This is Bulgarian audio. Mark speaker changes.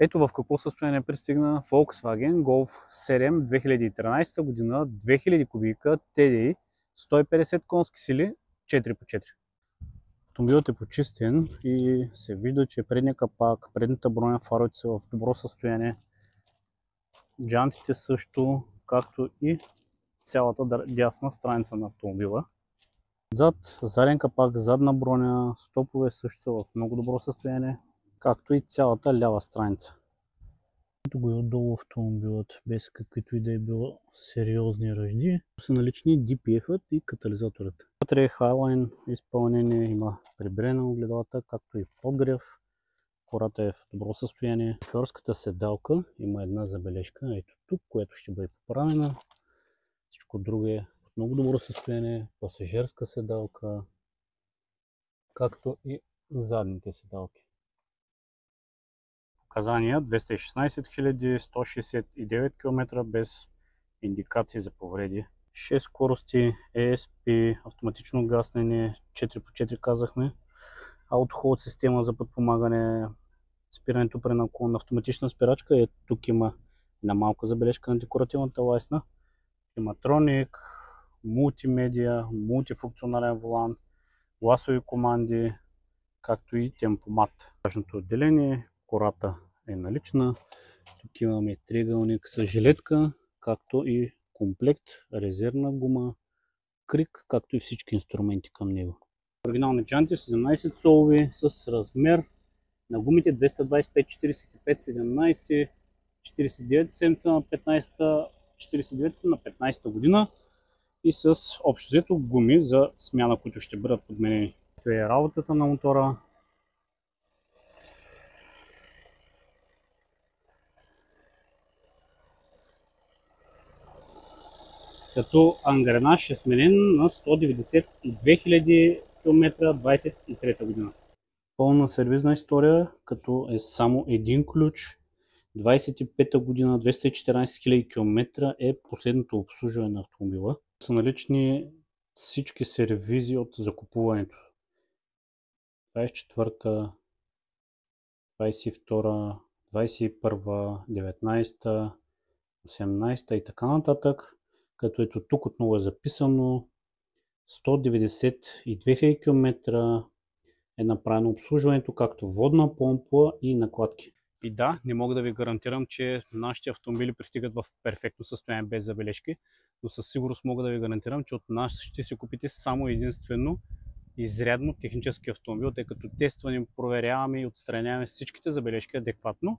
Speaker 1: Ето в какво състояние пристигна Volkswagen Golf 7 2013 година, 2000 кубика, TDI, 150 конски сили, 4x4. Автомобилът е почистен и се вижда, че предния капак, предната броня, фаровете са в добро състояние. Джантите също, както и цялата дясна страница на автомобила. Отзад заден капак, задна броня, стопове също са в много добро състояние, както и цялата лява страница. Ето го и отдолу автомобилът, без каквито и да е било сериозни ръжди. Са налични DPF-ът и катализаторът. Вътре е Highline изпълнение, има прибиране на огледалата, както и подгрев. Кората е в добро състояние. Шофьорската седалка има една забележка, ето тук, което ще бъде поправена. Всичко друго е в много добро състояние. Пасажирска седалка, както и задните седалки. Показания 216 169 км без индикации за повреди. 6 скорости, ESP, автоматично гаснене, 4x4 казахме. Auto-hold система за подпомагане, спирането при наклон, автоматична спирачка. Ето тук има една малка забележка на декоративната лайсна. Климатроник, мултимедия, мултифункционален волан, гласови команди, както и темпомат. Важното отделение, кората е налична. Тук имаме триъгълник с жилетка, както и комплект, резервна гума, крик, както и всички инструменти към него. Оригинални джанти 17 солови с размер на гумите 225-45, 17, 49 седмица на 15, 49 на 15 година и с общо взето гуми за смяна, които ще бъдат подменени. Това е работата на мотора. Като ангренаж е сменен на 192 000 км 23 година. Пълна сервизна история, като е само един ключ. 25-та година, 214 000 км е последното обслужване на автомобила. Са налични всички сервизи от закупуването. 24-та, 22-та, 21-та, 19-та, 18-та и така нататък. Като ето тук отново е записано 192 000 км е направено обслужването, както водна помпа и накладки. И да, не мога да ви гарантирам, че нашите автомобили пристигат в перфектно състояние без забележки, но със сигурност мога да ви гарантирам, че от нас ще си купите само единствено изрядно технически автомобил, тъй като тестваме, проверяваме и отстраняваме всичките забележки адекватно.